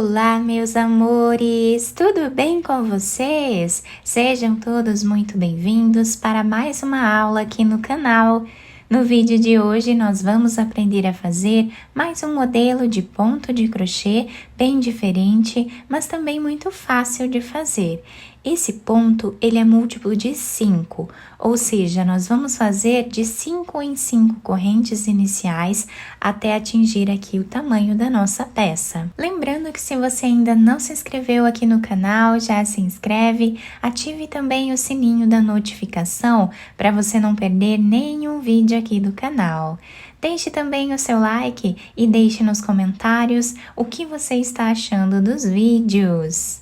Olá, meus amores! Tudo bem com vocês? Sejam todos muito bem-vindos para mais uma aula aqui no canal. No vídeo de hoje, nós vamos aprender a fazer mais um modelo de ponto de crochê bem diferente, mas também muito fácil de fazer. Esse ponto, ele é múltiplo de 5, ou seja, nós vamos fazer de 5 em 5 correntes iniciais até atingir aqui o tamanho da nossa peça. Lembrando que se você ainda não se inscreveu aqui no canal, já se inscreve, ative também o sininho da notificação para você não perder nenhum vídeo aqui do canal. Deixe também o seu like e deixe nos comentários o que você está achando dos vídeos.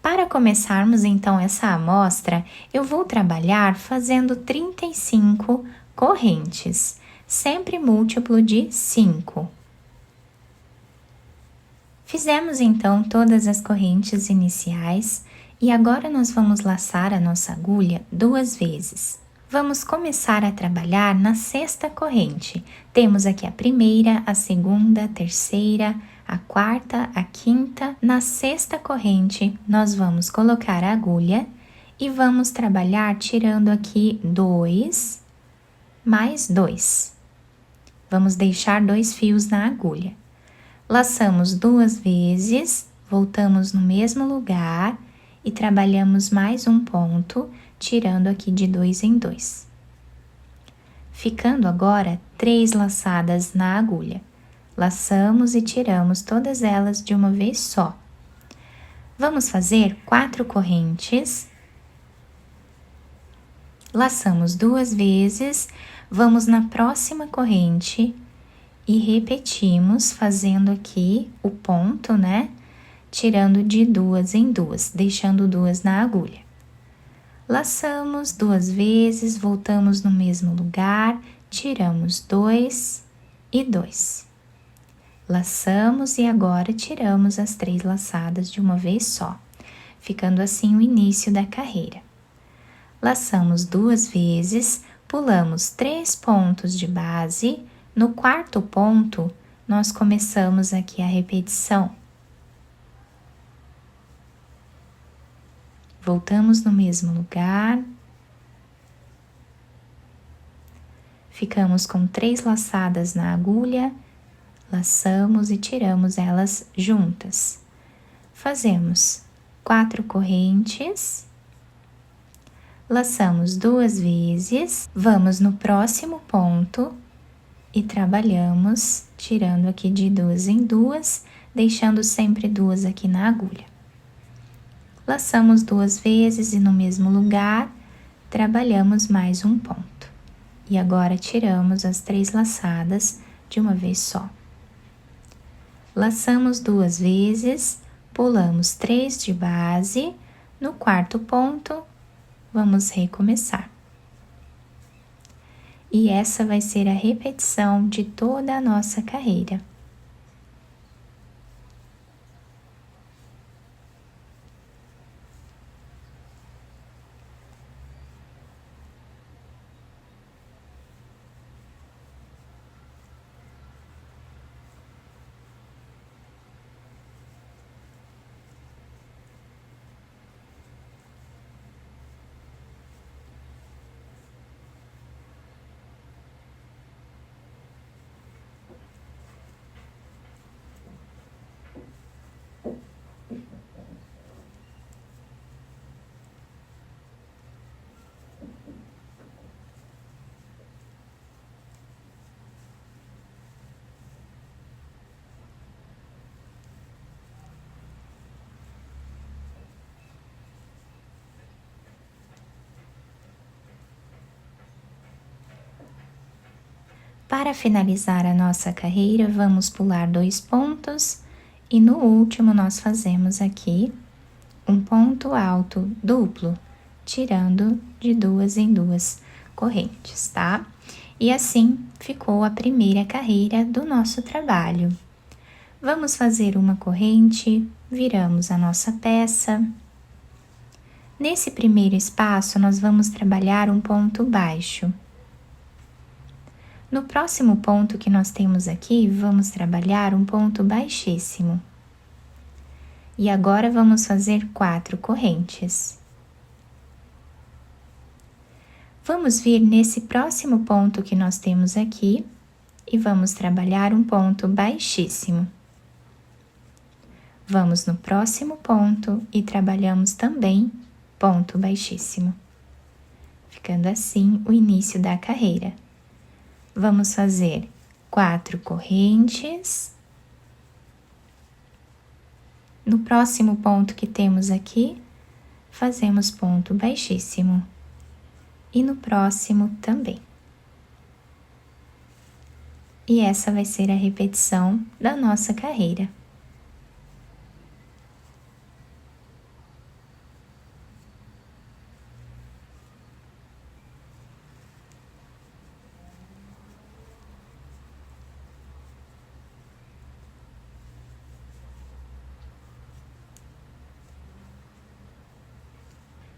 Para começarmos então essa amostra, eu vou trabalhar fazendo 35 correntes, sempre múltiplo de 5. Fizemos então todas as correntes iniciais e agora nós vamos laçar a nossa agulha 2 vezes. Vamos começar a trabalhar na 6ª corrente. Temos aqui a primeira, a segunda, a terceira, a 4ª, a 5ª. Na 6ª corrente, nós vamos colocar a agulha e vamos trabalhar tirando aqui 2 mais 2. Vamos deixar 2 fios na agulha. Laçamos 2 vezes, voltamos no mesmo lugar e trabalhamos mais um ponto, tirando aqui de 2 em 2. Ficando agora 3 laçadas na agulha. Laçamos e tiramos todas elas de uma vez só. Vamos fazer 4 correntes. Laçamos 2 vezes, vamos na próxima corrente e repetimos fazendo aqui o ponto, né? Tirando de 2 em 2, deixando 2 na agulha. Laçamos 2 vezes, voltamos no mesmo lugar, tiramos 2 e 2. Laçamos e agora tiramos as 3 laçadas de uma vez só, ficando assim o início da carreira. Laçamos 2 vezes, pulamos 3 pontos de base, no 4º ponto, nós começamos aqui a repetição. Voltamos no mesmo lugar. Ficamos com 3 laçadas na agulha, laçamos e tiramos elas juntas. Fazemos 4 correntes, laçamos 2 vezes, vamos no próximo ponto e trabalhamos tirando aqui de 2 em 2, deixando sempre 2 aqui na agulha. Laçamos 2 vezes e no mesmo lugar, trabalhamos mais um ponto. E agora tiramos as 3 laçadas de uma vez só. Laçamos 2 vezes, pulamos 3 de base, no 4º ponto, vamos recomeçar. E essa vai ser a repetição de toda a nossa carreira. Para finalizar a nossa carreira, vamos pular 2 pontos e no último nós fazemos aqui um ponto alto duplo, tirando de 2 em 2 correntes, tá? E assim ficou a primeira carreira do nosso trabalho. Vamos fazer uma corrente, viramos a nossa peça. Nesse primeiro espaço, nós vamos trabalhar um ponto baixo. No próximo ponto que nós temos aqui, vamos trabalhar um ponto baixíssimo. E agora vamos fazer 4 correntes. Vamos vir nesse próximo ponto que nós temos aqui e vamos trabalhar um ponto baixíssimo. Vamos no próximo ponto e trabalhamos também ponto baixíssimo. Ficando assim o início da carreira. Vamos fazer 4 correntes. No próximo ponto que temos aqui, fazemos ponto baixíssimo. E no próximo também. E essa vai ser a repetição da nossa carreira.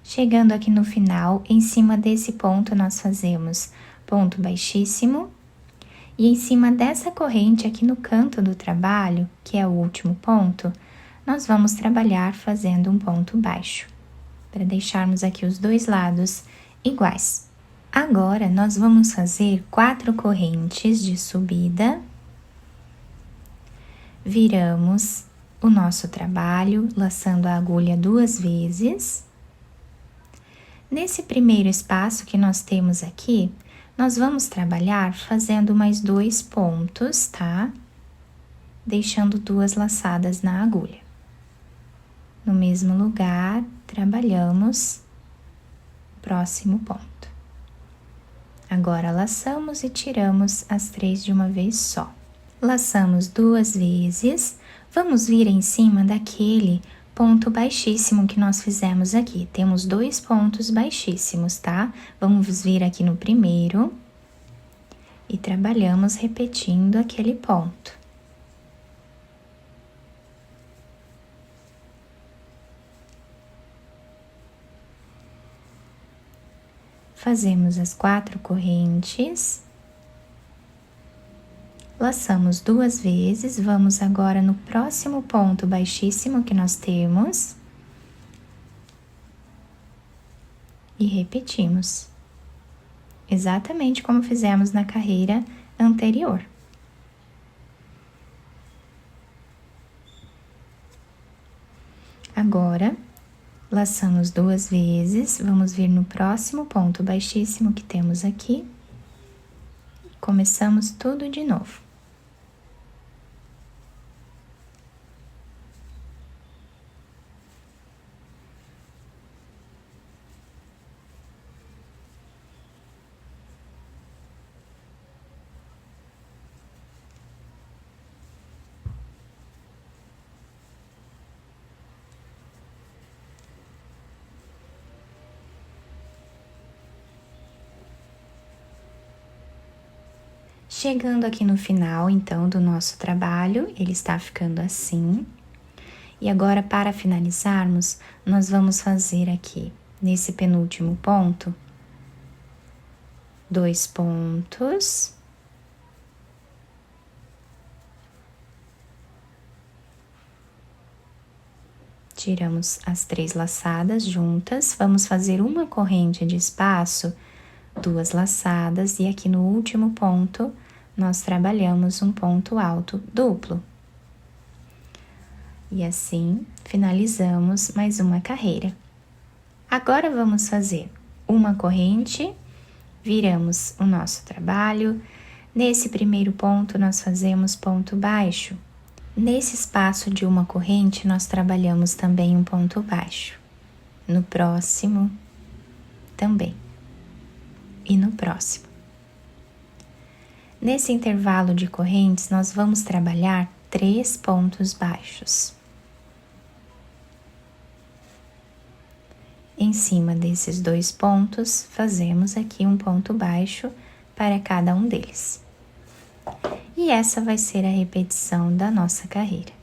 Chegando aqui no final, em cima desse ponto nós fazemos ponto baixíssimo e em cima dessa corrente aqui no canto do trabalho, que é o último ponto, nós vamos trabalhar fazendo um ponto baixo, para deixarmos aqui os dois lados iguais. Agora, nós vamos fazer 4 correntes de subida, viramos o nosso trabalho, laçando a agulha 2 vezes. Nesse primeiro espaço que nós temos aqui, nós vamos trabalhar fazendo mais 2 pontos, tá? Deixando 2 laçadas na agulha. No mesmo lugar, trabalhamos o próximo ponto. Agora, laçamos e tiramos as 3 de uma vez só. Laçamos 2 vezes, vamos vir em cima daquele ponto baixíssimo que nós fizemos aqui. Temos 2 pontos baixíssimos, tá? Vamos vir aqui no primeiro e trabalhamos repetindo aquele ponto. Fazemos as 4 correntes. Laçamos 2 vezes, vamos agora no próximo ponto baixíssimo que nós temos. E repetimos. Exatamente como fizemos na carreira anterior. Agora, laçamos 2 vezes, vamos vir no próximo ponto baixíssimo que temos aqui. Começamos tudo de novo. Chegando aqui no final, então, do nosso trabalho, ele está ficando assim. E agora, para finalizarmos, nós vamos fazer aqui, nesse penúltimo ponto, 2 pontos. Tiramos as 3 laçadas juntas, vamos fazer uma corrente de espaço, 2 laçadas, e aqui no último ponto, nós trabalhamos um ponto alto duplo. E assim, finalizamos mais uma carreira. Agora, vamos fazer uma corrente, viramos o nosso trabalho. Nesse primeiro ponto, nós fazemos ponto baixo. Nesse espaço de uma corrente, nós trabalhamos também um ponto baixo. No próximo, também. E no próximo. Nesse intervalo de correntes, nós vamos trabalhar 3 pontos baixos. Em cima desses 2 pontos, fazemos aqui um ponto baixo para cada um deles. E essa vai ser a repetição da nossa carreira.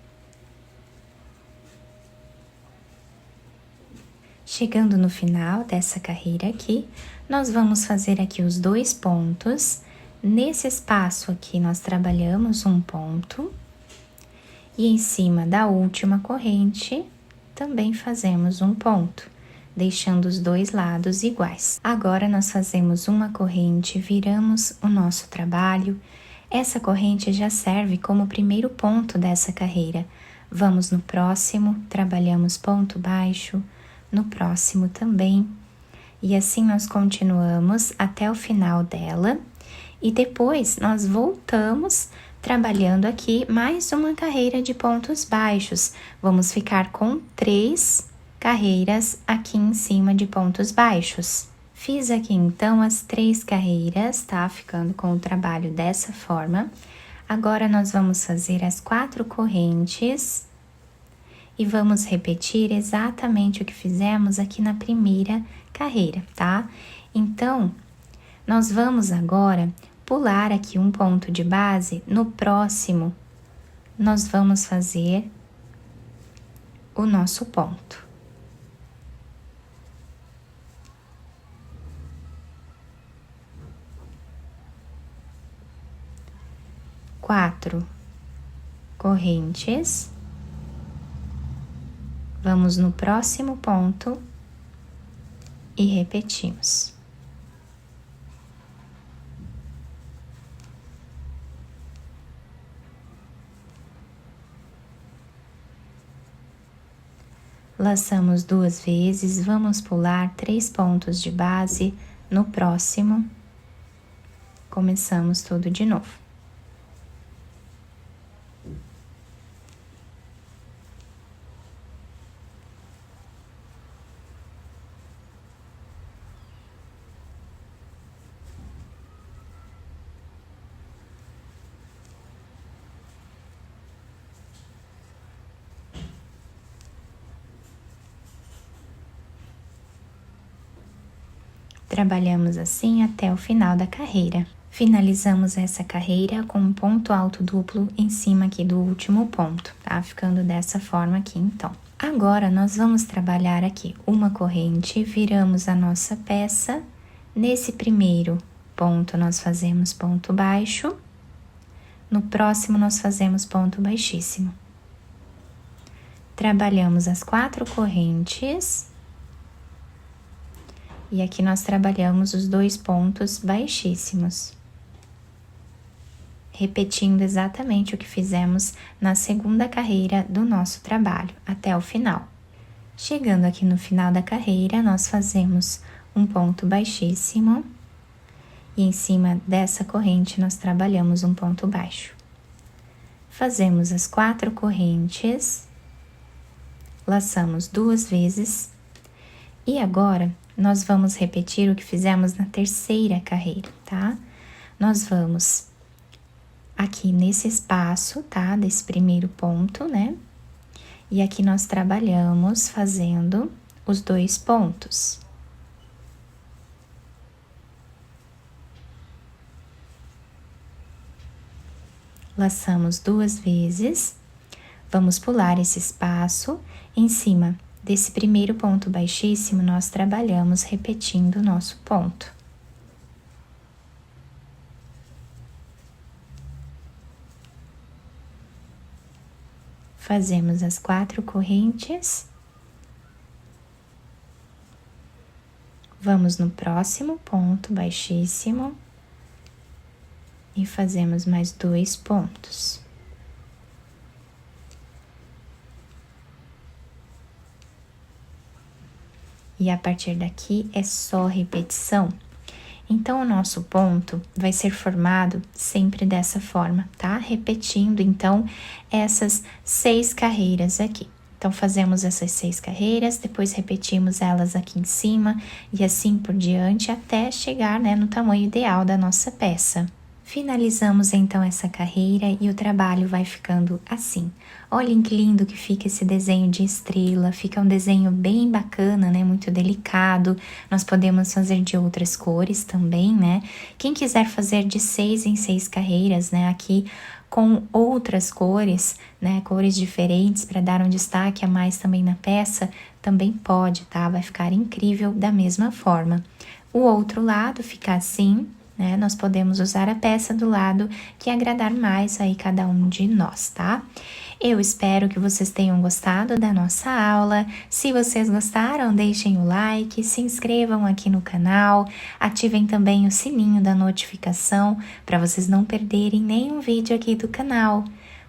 Chegando no final dessa carreira aqui, nós vamos fazer aqui os 2 pontos. Nesse espaço aqui, nós trabalhamos um ponto. E em cima da última corrente, também fazemos um ponto, deixando os dois lados iguais. Agora nós fazemos uma corrente, viramos o nosso trabalho. Essa corrente já serve como primeiro ponto dessa carreira. Vamos no próximo, trabalhamos ponto baixo, no próximo também. E assim nós continuamos até o final dela. E depois nós voltamos trabalhando aqui mais uma carreira de pontos baixos. Vamos ficar com 3 carreiras aqui em cima de pontos baixos. Fiz aqui então as 3 carreiras, tá? Ficando com o trabalho dessa forma. Agora nós vamos fazer as 4 correntes e vamos repetir exatamente o que fizemos aqui na primeira carreira, tá? Então, nós vamos agora pular aqui um ponto de base. No próximo, nós vamos fazer o nosso ponto. Quatro correntes. Vamos no próximo ponto e repetimos. Laçamos 2 vezes, vamos pular 3 pontos de base. No próximo, começamos tudo de novo. Trabalhamos assim até o final da carreira. Finalizamos essa carreira com um ponto alto duplo em cima aqui do último ponto, tá? Ficando dessa forma aqui, então. Agora, nós vamos trabalhar aqui uma corrente, viramos a nossa peça. Nesse primeiro ponto, nós fazemos ponto baixo. No próximo, nós fazemos ponto baixíssimo. Trabalhamos as 4 correntes. E aqui nós trabalhamos os 2 pontos baixíssimos, repetindo exatamente o que fizemos na segunda carreira do nosso trabalho, até o final. Chegando aqui no final da carreira, nós fazemos um ponto baixíssimo, e em cima dessa corrente nós trabalhamos um ponto baixo. Fazemos as 4 correntes, laçamos 2 vezes, e agora nós vamos repetir o que fizemos na terceira carreira, tá? Nós vamos aqui nesse espaço, tá? Desse primeiro ponto, né? E aqui nós trabalhamos fazendo os 2 pontos. Laçamos 2 vezes, vamos pular esse espaço em cima desse primeiro ponto baixíssimo, nós trabalhamos repetindo o nosso ponto. Fazemos as 4 correntes. Vamos no próximo ponto baixíssimo e fazemos mais 2 pontos. E a partir daqui é só repetição. Então, o nosso ponto vai ser formado sempre dessa forma, tá? Repetindo, então, essas 6 carreiras aqui. Então, fazemos essas 6 carreiras, depois repetimos elas aqui em cima e assim por diante, até chegar, né, no tamanho ideal da nossa peça. Finalizamos então essa carreira e o trabalho vai ficando assim. Olhem que lindo que fica esse desenho de estrela, fica um desenho bem bacana, né? Muito delicado. Nós podemos fazer de outras cores também, né? Quem quiser fazer de 6 em 6 carreiras, né? Aqui com outras cores, né? Cores diferentes para dar um destaque a mais também na peça, também pode, tá? Vai ficar incrível da mesma forma. O outro lado fica assim. né? Nós podemos usar a peça do lado que agradar mais aí cada um de nós, tá? Eu espero que vocês tenham gostado da nossa aula. Se vocês gostaram, deixem o like, se inscrevam aqui no canal, ativem também o sininho da notificação para vocês não perderem nenhum vídeo aqui do canal.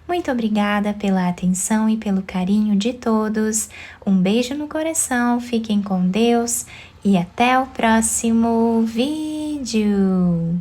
Muito obrigada pela atenção e pelo carinho de todos. Um beijo no coração, fiquem com Deus e até o próximo vídeo.